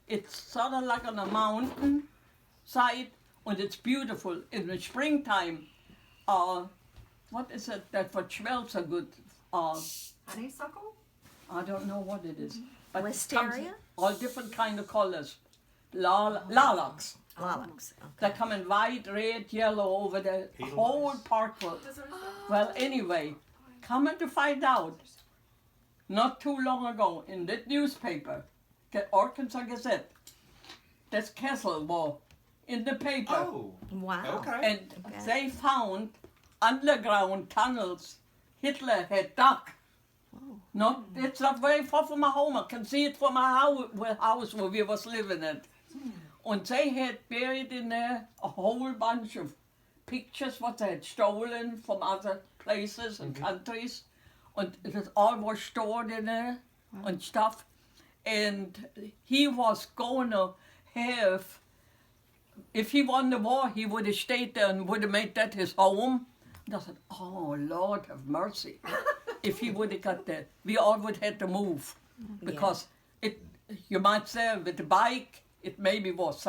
It's sort of like on a mountain side, and it's beautiful in the springtime. What is it that for smells are good? Honeysuckle? I don't know what it is. But it comes Wisteria? in all different kind of colors. Lilacs. Lilacs. Okay. They come in white, red, yellow over the whole park. Well, anyway, coming to find out, not too long ago, in that newspaper, the Arkansas Gazette, this castle was in the paper. Oh, Wow. okay. And Okay. they found underground tunnels Hitler had dug. Not, it's not very far from my home. I can see it from my house where we was living at. And they had buried in there a whole bunch of pictures what they had stolen from other places and countries. And it all was stored in there and stuff. And he was going to have, if he won the war, he would have stayed there and would have made that his home. And I said, oh, Lord have mercy. If he would have got there, we all would have had to move. Because you might say with the bike, it maybe was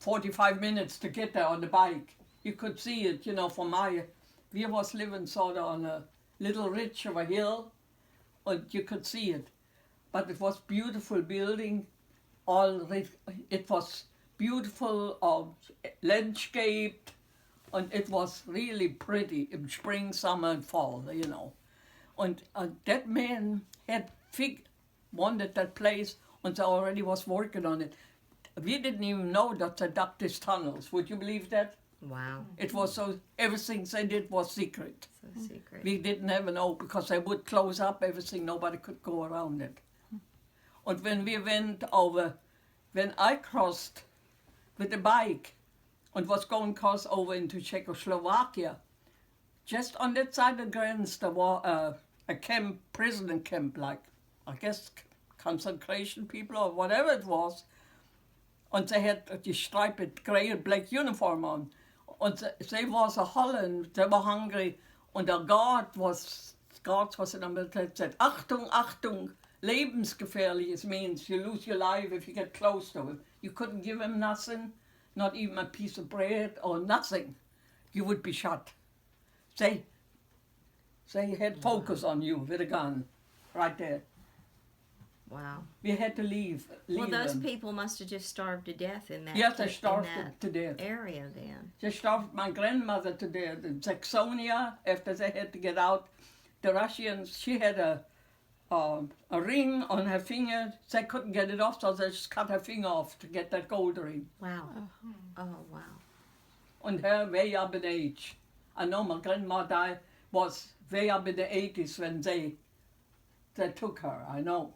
45 minutes to get there on the bike. You could see it, you know, from we was living sort of on a little ridge of a hill, and you could see it. But it was beautiful building, it was beautiful landscaped, and it was really pretty in spring, summer, and fall, you know. And that man had wanted that place, and so already was working on it. We didn't even know that they dug these tunnels. Would you believe that? Wow. It was so, everything they did was secret. So secret. We didn't ever know because they would close up everything, nobody could go around it. And when we went over, when I crossed with the bike and was going cross over into Czechoslovakia, just on that side of the grens there was a camp, prison camp, like, I guess, concentration people or whatever it was. And they had the striped grey and black uniform on. And they was a Holland, they were hungry. And the guards was in the military, said, Achtung, Achtung, lebensgefährlich, means you lose your life if you get close to him. You couldn't give him nothing, not even a piece of bread or nothing. You would be shot. They had focus on you with a gun, right there. Wow. We had to leave Well, those them. people must have just starved to death in that, Yes, they in starved that to death. area then. They starved my grandmother to death in Saxonia after they had to get out. The Russians, she had a ring on her finger. They couldn't get it off, so they just cut her finger off to get that gold ring. Wow. Oh, wow. And her way up in age. I know my grandma was way up in the 80s when they took her, I know.